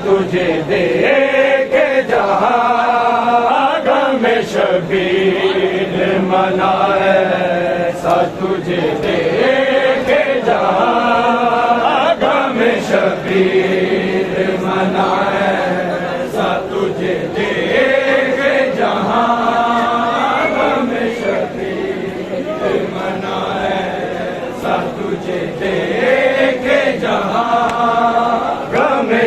तुझे देखे जहाँ गम शबीर मनाए, सा तुझे देखे जहाँ गम शबीर मनाए, सा तुझे देखे जहाँ गम शबीर मनाए, सा तुझे देखे जहाँ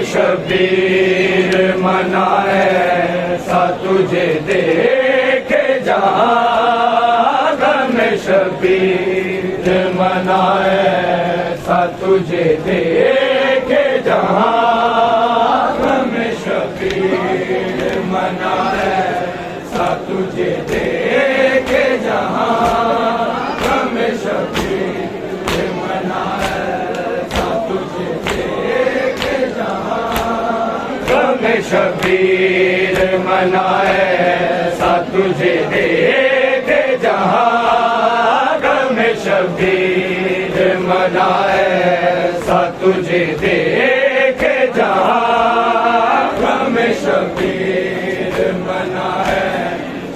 शबीर मनाए, सा तुझे देखे जहाँ गम शबीर मनाए, सा तुझे देखे जहाँ गम शबीर मनाए, सा तुझे देखे जहाँ गम शबीर मनाए, सा तुझे देखे शबीर मनाए, सा तुझे देखे जहाँ गम शबीर मनाए, सा तुझे देखे जहाँ गम शबीर मनाए,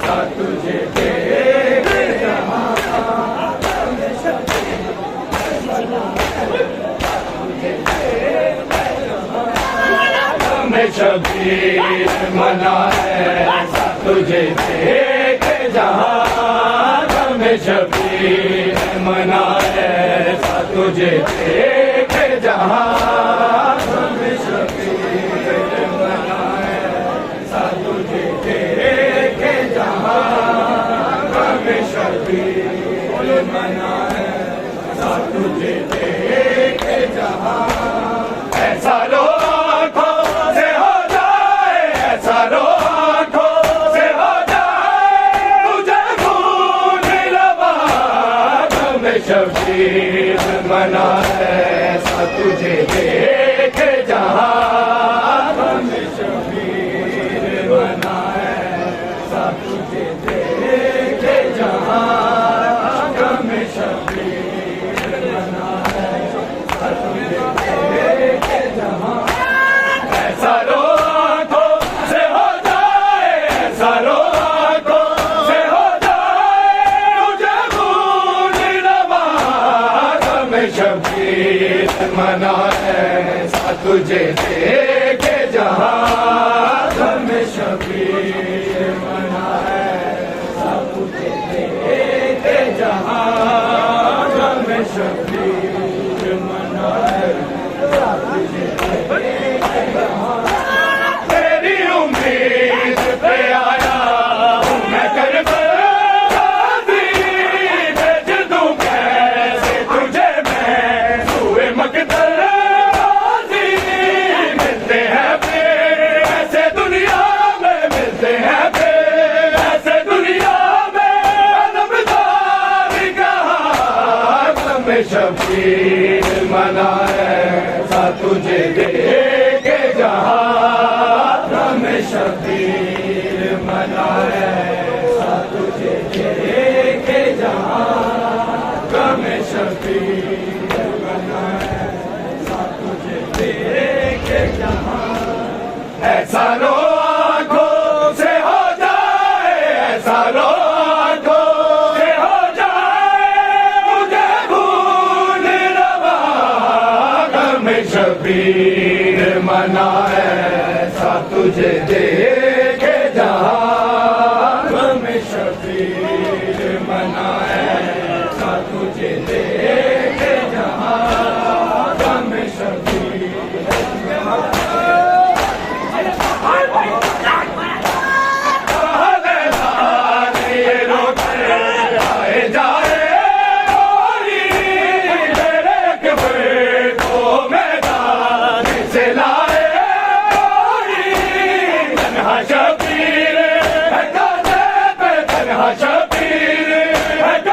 सा तुझे देखे जहाँ गम शबीर मनाए, सा तुझे देखे जहाँ गम शबीर मनाए, सा तुझे देखे जहाँ गम शबीर मनाए, सा तुझे देखे जहाँ गम शबीर मनाए, सा तुझे देखे जहाँ ऐसा लो शबीर मनाए, सा तुझे देखे जहाँ गम शबीर मनाए, सा तुझे देखे जहाँ गम शबीर मनाए, सा तुझे देखे जहाँ ऐसा रो आँखों से हो जाए, ऐसा रो आँखों से हो जाए, तुझे भूल शबीर मनाए, सा तुझे देखे जहाँ गम शबीर मनाए, सा तुझे देखे जहाँ गम शबीर मनाए, सा तुझे देखे जहाँ तेरी उम्मीद पे आया हूँ मैं करबला शबीर मनाए, सा तुझे देखे जहाँ गम शबीर मनाए, सा तुझे देखे जहाँ गम शबीर मनाए, सा तुझे देखे जहाँ ऐसा रो आँखों से हो जाए, ऐसा रो शबीर मनाए, सा तुझे देखे जहाँ गम शबीर मनाए, सा तुझे देखे जहाँ गम शबीर शबीर है,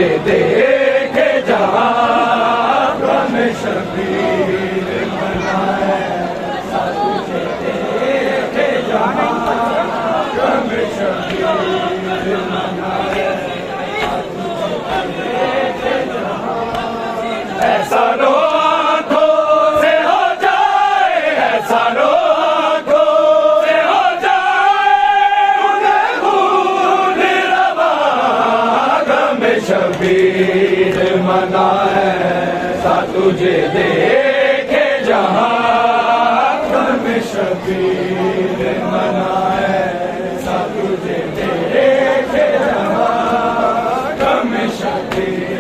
तुझे देखे जहाँ गम शबीर मनाए, ऐसा तुझे देखे जहाँ गम शबीर मनाए, ऐसा रो आँखों से हो जाए, ऐसा रो आँखों से हो जाए, उन्हें खून रवा गम शबीर मनाए, ऐसा तुझे देखे जहाँ गम शबीर मनाए, ऐसा तुझे देखे जहाँ गम शबीर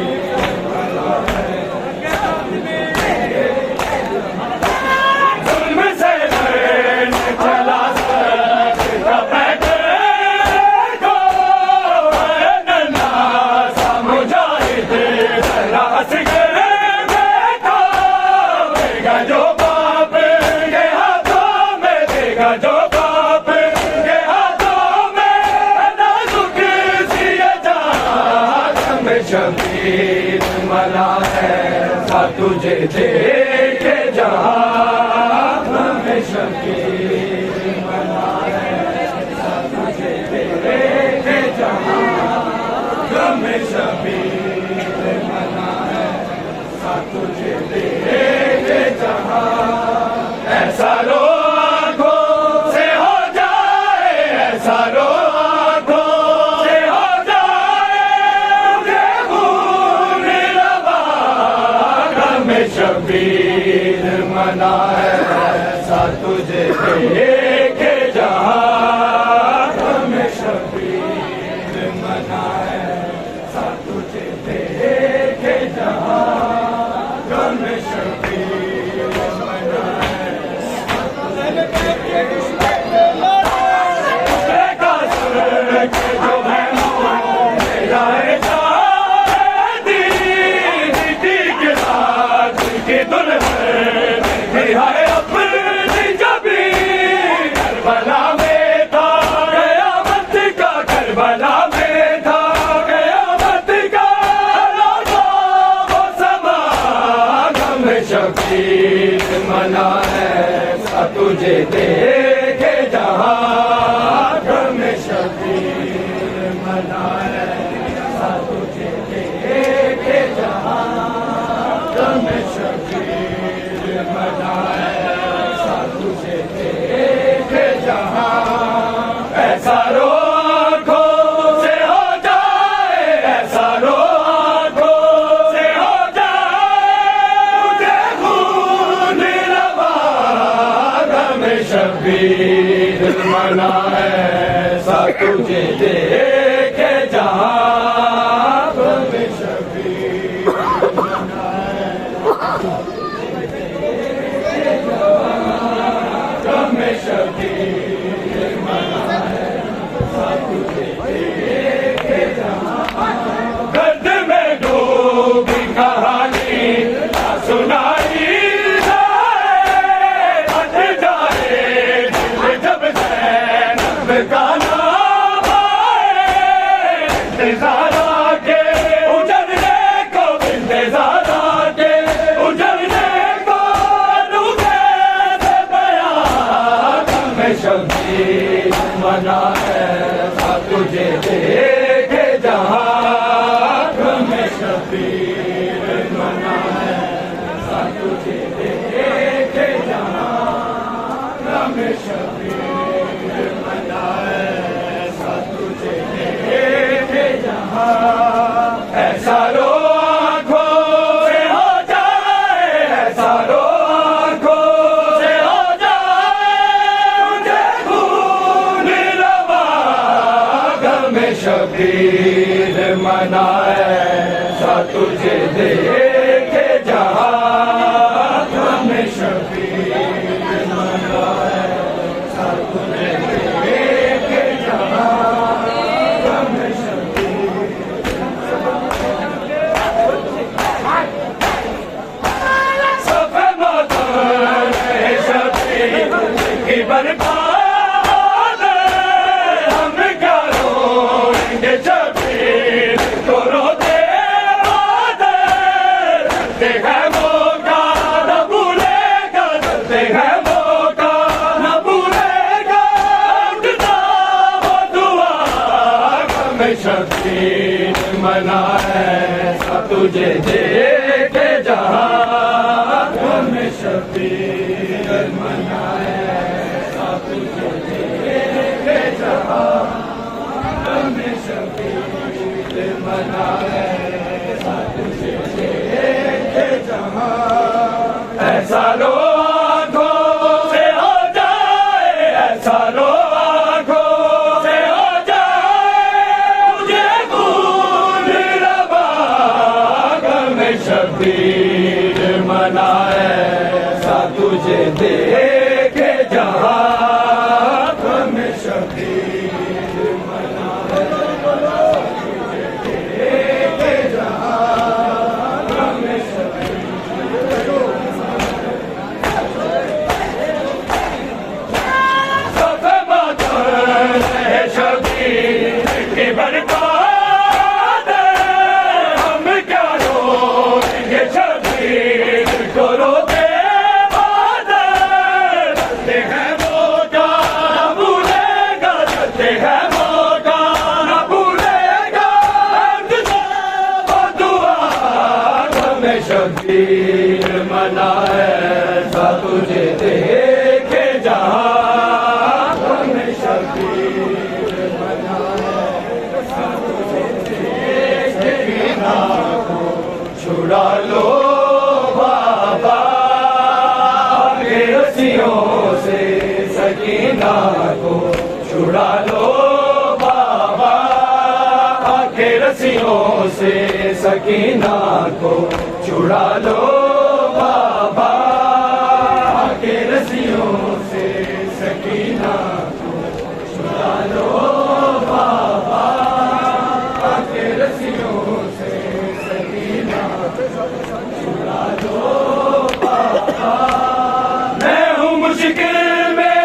शबीर मनाए, ऐसा तुझे देखे जहाँ गम शबीर मनाए, ऐसा तुझे देखे जहाँ गम शबीर मनाए, ऐसा तुझे देखे जहाँ, ऐसा रो आँखों से हो जाए, ऐसा रो आँखों से हो शबीर मनाए, ऐसा तुझे देखे जहाँ गम शबीर मनाए, ऐसा तुझे देखे जहाँ गम शबीर मनाए, देखा सुर के जो है मेरा है अपनी जबी करबला में था, क़यामत का करबला में था, क़यामत का रोज़ा वो समा गम शबीर मनाए, ऐसा तुझे देखे जहाँ गम शबीर मनाए, ऐसा तुझे देखे जहाँ गम शबीर मनाए, ऐसा तुझे देखे जहाँ, ऐसा रो आँखों से हो जाए, ऐसा रो आँखों से हो जाए, तुझे खून रवा गम शबीर मनाए, ऐसा तुझे देखे जहाँ गम शबीर मनाए, गम शबीर मनाए, ऐसा तुझे देखे जहाँ, गर्द में डूबी कहानी ना सुनाई जाए, बच जाए दिल जब ज़ैनब का नाम आए, इंतज़ार आके उजड़ने को, इंतज़ार आके उजड़ने को, शबीर मनाए, ऐसा तुझे देखे जहाँ गम शबीर मनाए, ऐसा तुझे देखे जहाँ गम शबीर मनाए, ऐसा तुझे देखे जहाँ, ऐसा रो आँखों से हो जाए, ऐसा रो आँखों से हो शबीर मनाए, ऐसा तुझे देखे जहाँ गम शबीर मनाए, ऐसा तुझे देखे जहाँ गम शबीर, सब मौत शबीर की बरबाद शबीर को रोते चलते हैं मौका न भूलेगा, चलते हैं मौका न भूलेगा, उठता वो दुआ हमें शबीर मना ऐसा तुझे देखे जहाँ, हमें शबीर मना ऐसा तुझे देखे जहाँ, हमें शबीर मना ऐसा तुझे देखे जहाँ, ऐसा रो आँखों से हो जाए, ऐसा रो आँखों से हो जाए, मुझे भूल रवा हमें शबीर मना ऐसा तुझे देखे जहाँ, हमें शबीर मना ऐसा तुझे देखे जहाँ, हमें शबीर सफे मातम है शबीर की बरकत, हम क्या रोएंगे शबीर को रोते बादल, चलते हैं मौका न भूलेगा, चलते हैं मौका न भूलेगा, उठता वो दुआ हमें शबीर मना ऐसा तुझे देखे जहाँ, हमें शबीर मना ऐसा तुझे देखे जहाँ, छुड़ा लो बाबा के रस्सियों से सकीना को, छुड़ा लो बाबा के रस्सियों से सकीना को, छुड़ा लो बाबा के रस्सियों से सकीना को, छुड़ा लो बाबा के रस्सियों से सकीना को, छुड़ा लो बाबा। मैं हूँ मुश्किल में,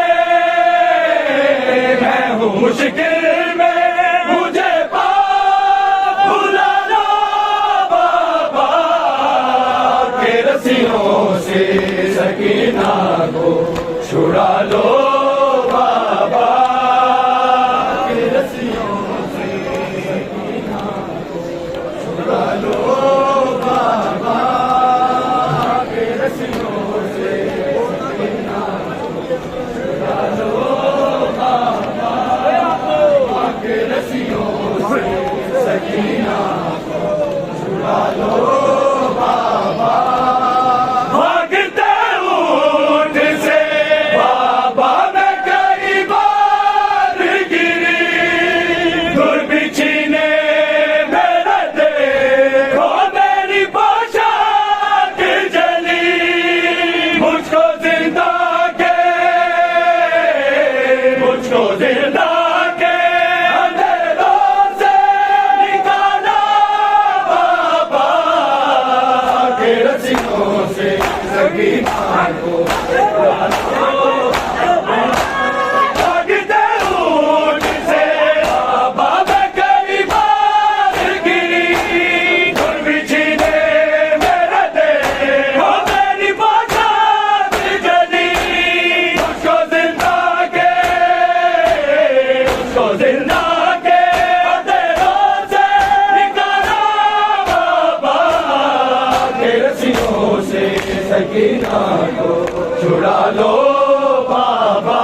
मैं हूँ मुश्किल में, मुझे पाप भुला लो बाबा के रस्सियों से सकीना को, छुड़ा लो बाबा के रस्सियों से सकीना को, छुड़ा लो बाबा के रस्सियों से सकीना को, छुड़ा लो बाबा के रस्सियों से सकीना को, छुड़ा लो बाबा। भागते ऊँट से बाबा मैं कई बार गिरी, दुर्बिछी ने मेरा देखो मेरी पोशाक जली, मुझको जिंदा के, मुझको जिंदा के अंधेरों से निकाला बाबा के रस्सियों से सकीना को, भागते ऊँट से बाबा मैं कई बार गिरी, दुर्बिछी ने मेरा देखो मेरी पोशाक जली, मुझको जिंदा के, मुझको जिंदा के अंधेरों से निकाला बाबा के रस्सियों से सकीना को, छुड़ा लो बाबा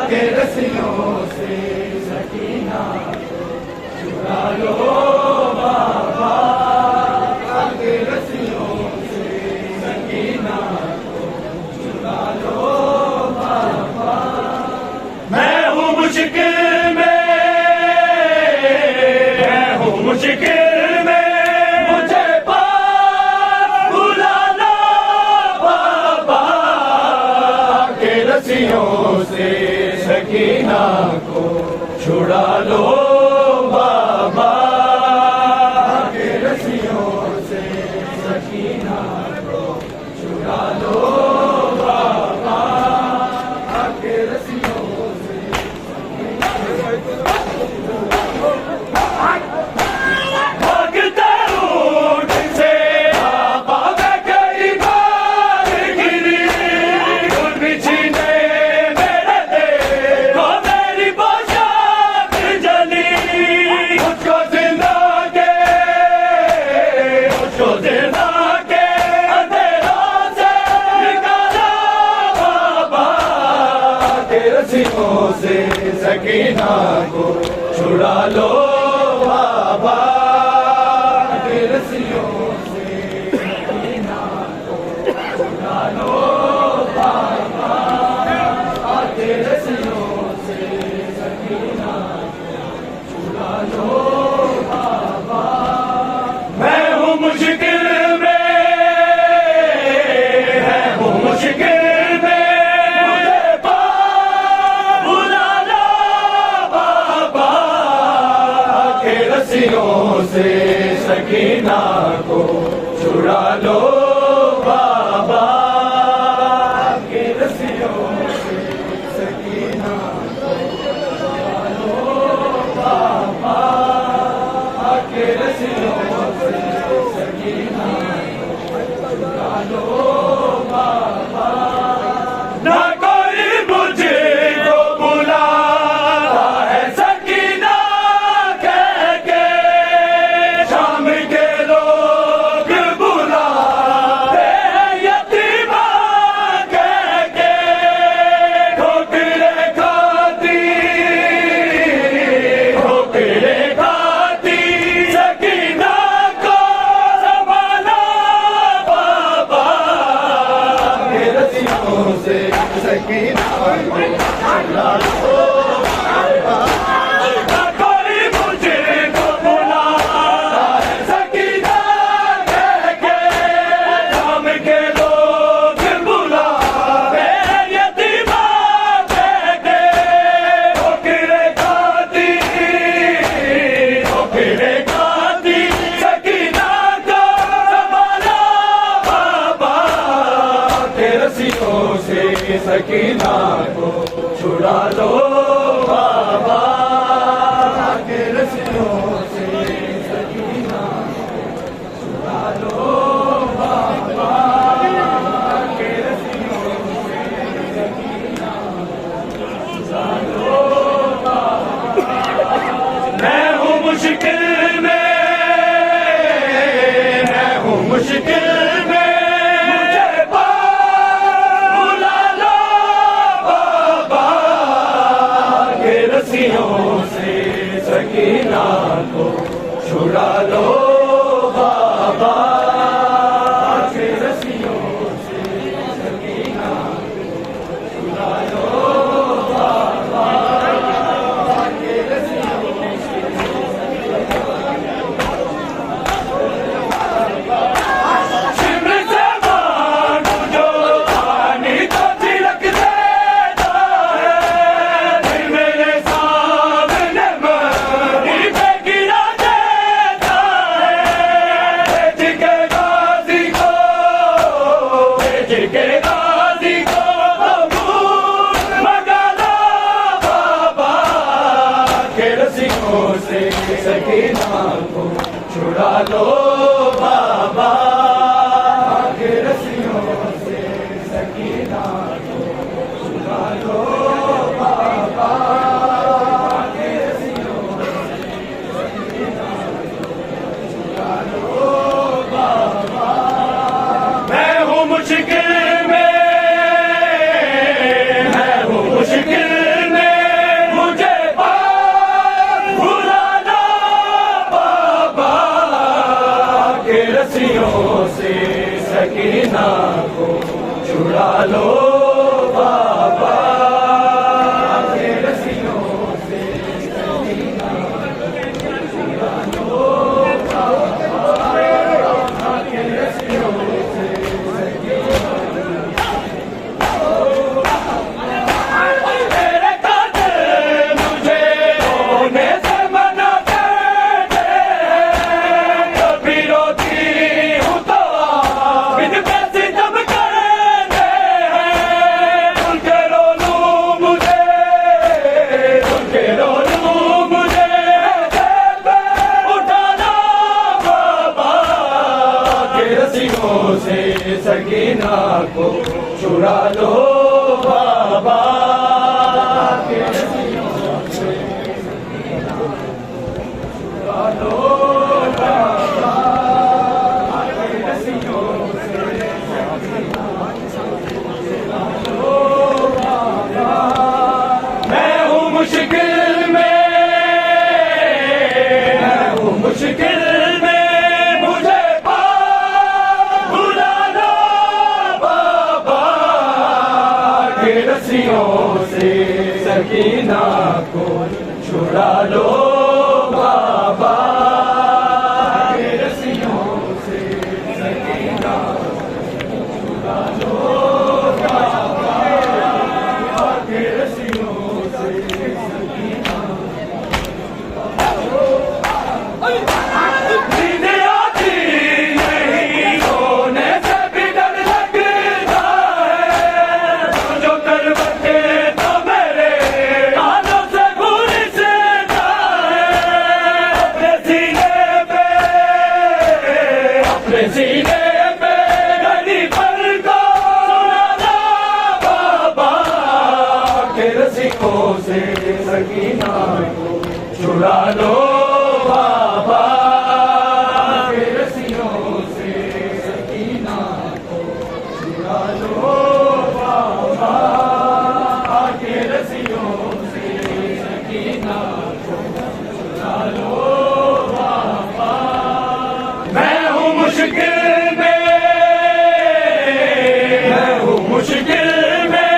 के रस्सियों से सकीना को, छुड़ा लो बाबा के रस्सियों से सकीना को, छुड़ा लो बाबा। मैं हूँ मुश्किल में, मैं हूँ मुश्किल में, मुझे पाप भुला लो बाबा के रस्सियों से सकीना को, छुड़ा लो बाबा के रस्सियों से सकीना को, छुड़ा लो बाबा के रस्सियों से भागते ऊँट से लो बाबा के रस्सियों से सकीना को छुड़ा लो बाबा के रस्सियों से सकीना को छुड़ा लो बाबा ना कोई मुझे को बुलाता है सकीना कह के शाम के लोग बुलाते हैं यतीमा कह के ठोकरे खाती सकीना को संभालो बाबा के रस्सियों से सकीना को छुड़ा लो ना कोई मुझे को बुलाता है सकीना कह के शाम के लोग बुलाते हैं यतीमा कह के ठोकरे खाती सकीना को संभालो बाबा के रस्सियों से सकीना को छुड़ा लो बाबा के रस्सियों से सकीना को छुड़ा लो बाबा के रस्सियों से सकीना को छुड़ा लो बाबा मैं हूँ मुश्किल में मुझे बुला लो बाबा के रस्सियों से सकीना को छुड़ा लो बाबा के रस्सियों से सकीना को छुड़ा लो बाबा के रस्सियों से शिमर से मानो जो पानी तो तिलक देता है फिर मेरे सामने मरी पे गिरा देता है बेच के गाजी को मगा लो बाबा के रस्सियों से सकीना को छुड़ा लो बाबा के रस्सियों से सकीना को छुड़ा लो बाबा के रस्सियों से सकीना को छुड़ा लो बाबा मैं हूँ मुश्किल में मुझे भुला लो बाबा के रस्सियों से सकीना को छुड़ा लो बाबा के रस्सियों से सकीना को छुड़ा लो बाबा के रस्सियों से सकीना तेरे कातिल मुझे होने से मना करते हैं कभी रोती हूँ तो बिन पैसे जब करते हैं उनके रो लूं मुझे उठा लो बाबा के रस्सियों से सकीना को छुड़ा लो बाबा के रस्सियों से सकीना को छुड़ा लो बाबा के रस्सियों से सकीना को छुड़ा लो बाबा मैं हूँ मुश्किल में मुझे भुला लो बाबा के रस्सियों से सकीना को छुड़ा लो बाबा के रस्सियों से सकीना को छुड़ा लो बाबा के रस्सियों से सकीना नींद आती नहीं छुड़ा लो बाबा के रस्सियों से सकीना को छुड़ा लो बाबा के रस्सियों से सकीना को छुड़ा लो बाबा। मैं हूँ मुश्किल में, मैं हूँ मुश्किल में,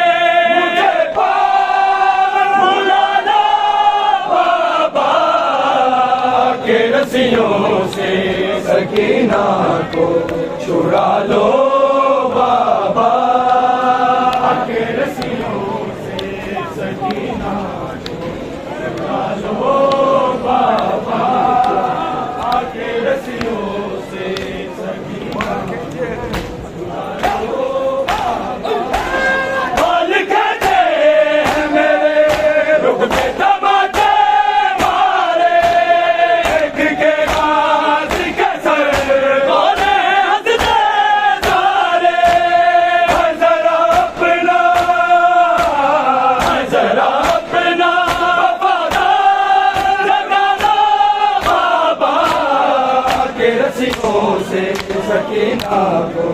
मुझे पार बुला लो बाबा के रस्सियों से सकीना को छुड़ा लो बाबा के रस्सियों से सकीना को छुड़ा लो बाबा के रस्सियों से सकीना को छुड़ा लो बाबा। बाल कहते हैं मेरे रुक के टमाटे मारे, एक के गाजी के सर कोने हंसते सारे। जरा अपना वफादार जगाना बाबा के रस्सियों से सकीना को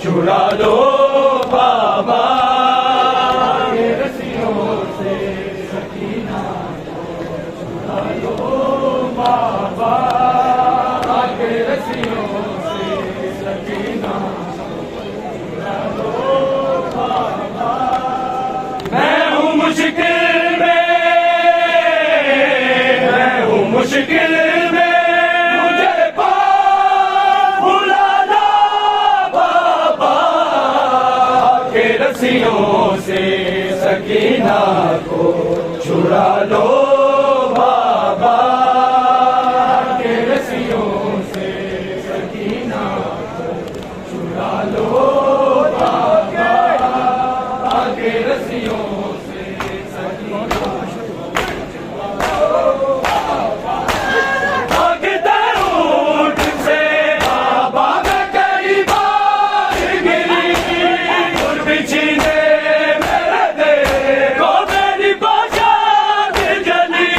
छुड़ा लो बाबा के रस्सियों से सकीना को छुड़ा लो बाबा के रस्सियों से सकीना को छुड़ा लो बाबा। मैं हूँ मुश्किल में, मैं हूँ मुश्किल में, मुझे पार बुला लो बाबा के रस्सियों से सकीना को छुड़ा लो बाबा के रस्सियों से सकीना को छुड़ा लो बाबा के रस्सियों से सकीना भागते ऊँट से बाबा मैं कई बार गिरी, बिछने मेरे देखो मेरी बजात जली।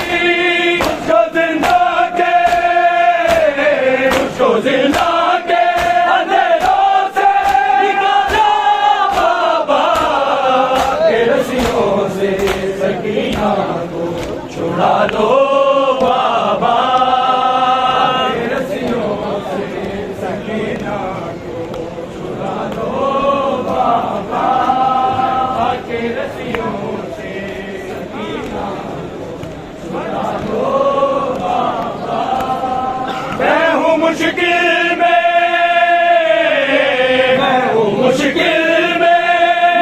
उसको जिंदा के अंधेरों से निकाला बाबा के रस्सियों से सकीना को छुड़ा लो बाबा के रस्सियों से सकीना को छुड़ा लो बाबा के रस्सियों से सकीना को छुड़ा लो बाबा। मैं हूँ मुश्किल में, मैं हूँ मुश्किल में,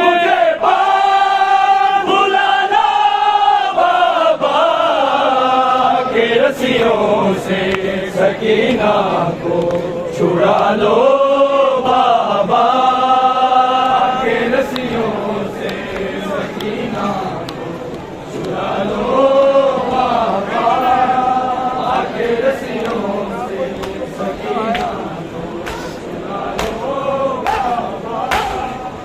मुझे पार बुला लो बाबा के रस्सियों से सकीना को छुड़ा लो बाबा के रस्सियों से सकीना को छुड़ा लो बाबा के रस्सियों से सकीना को छुड़ा लो बाबा।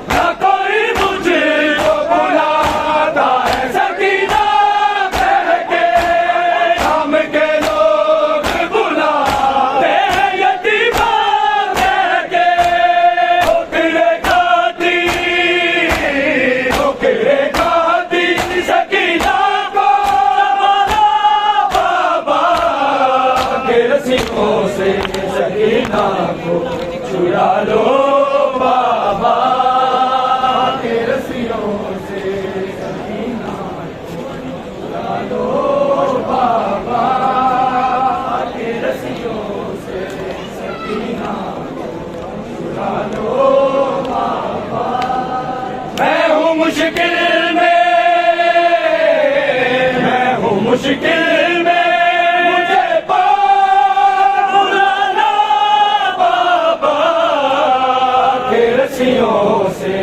ना कोई मुझको बुलाता है सकीना कह के, शाम के लोग बुलाते हैं यतीमा कह के। ठोकरे खाती सकीना को संभालो बाबा के रस्सियों से सकीना को छुड़ा लो बाबा के रस्सियों से सकीना को छुड़ा लो बाबा के रस्सियों से सकीना को छुड़ा लो बाबा। मैं हूँ मुश्किल में, मैं हूँ मुश्किल में, मुझे पार बुला लो बाबा के रस्सियों से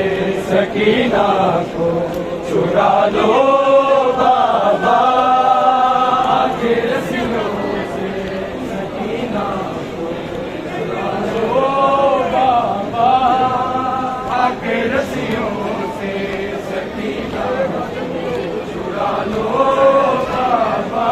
सकीना को छुड़ा लो बाबा के रस्सियों से सकीना को छुड़ा लो बाबा के रस्सियों से सकीना को छुड़ा लो बाबा।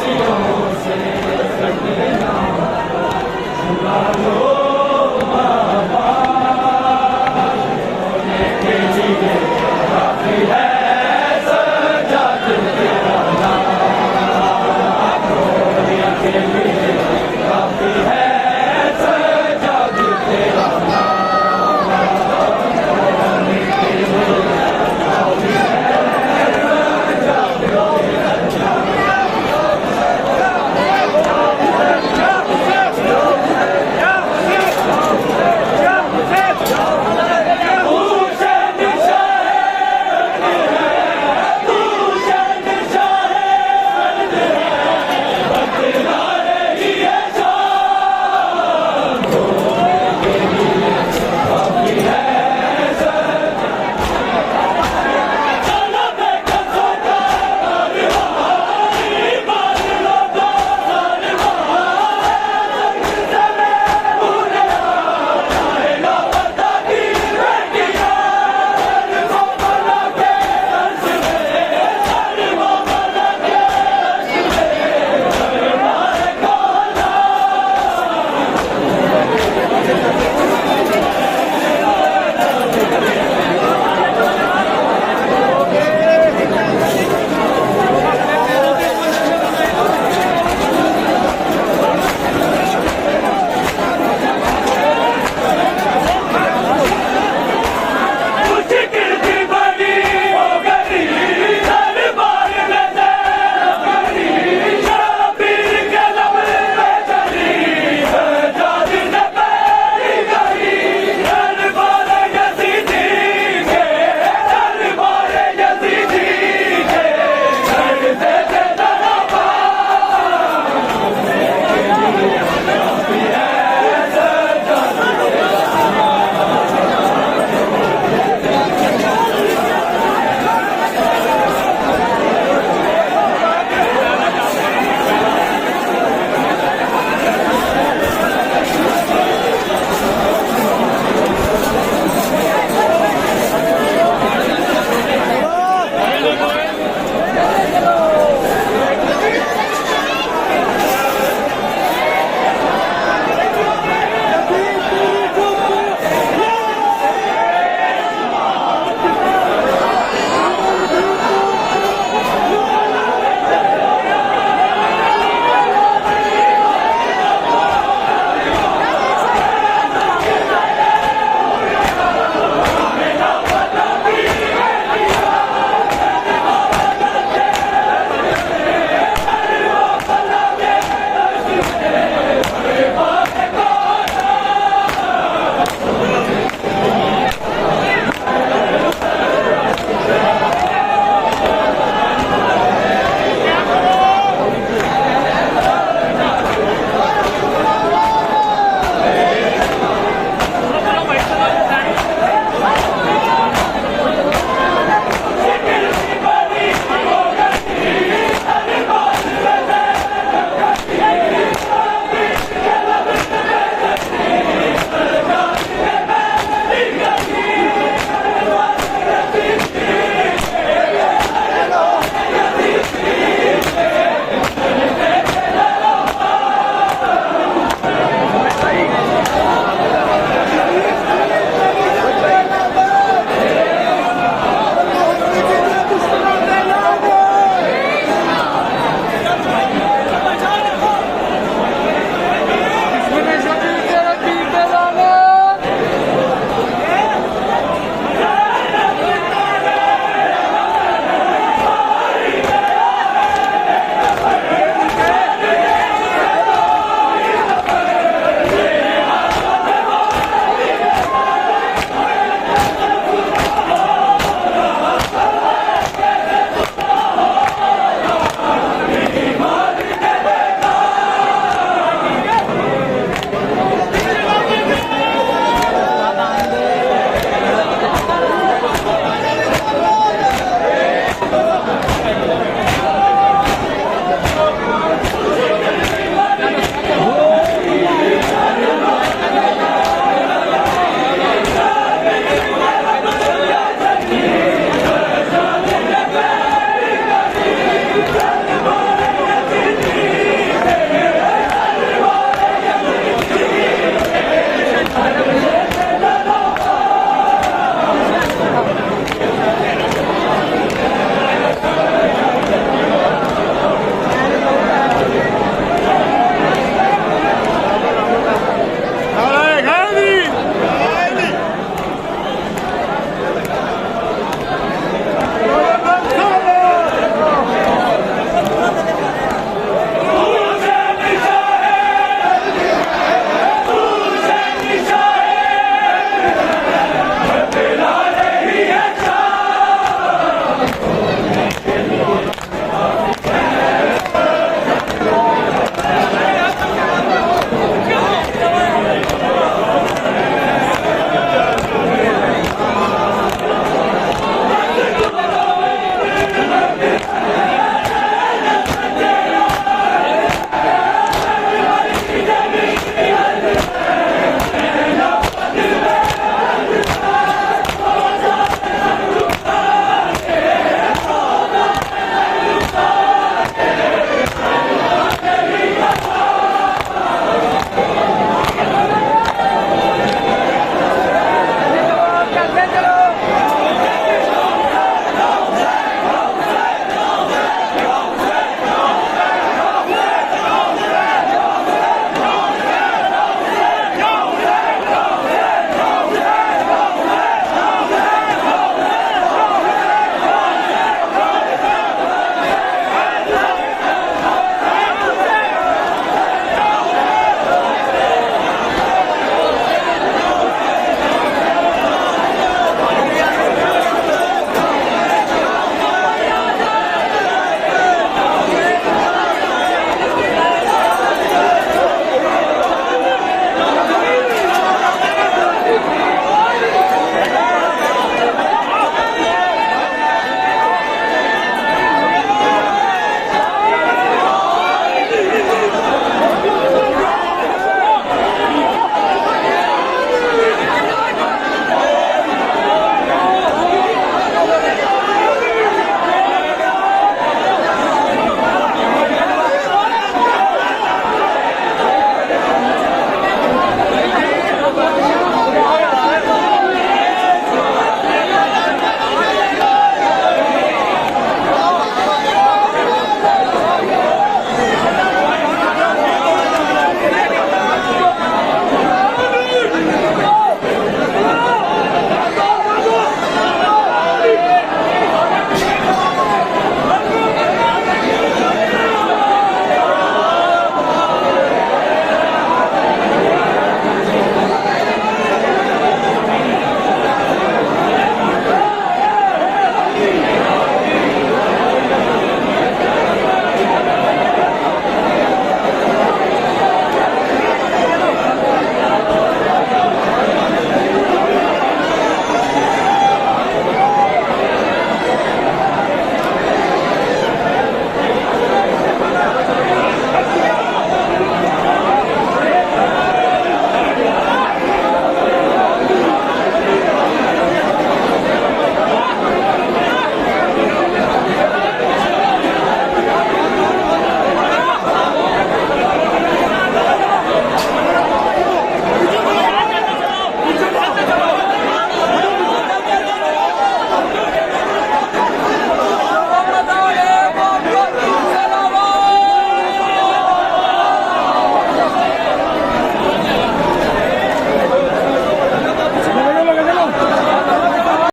जो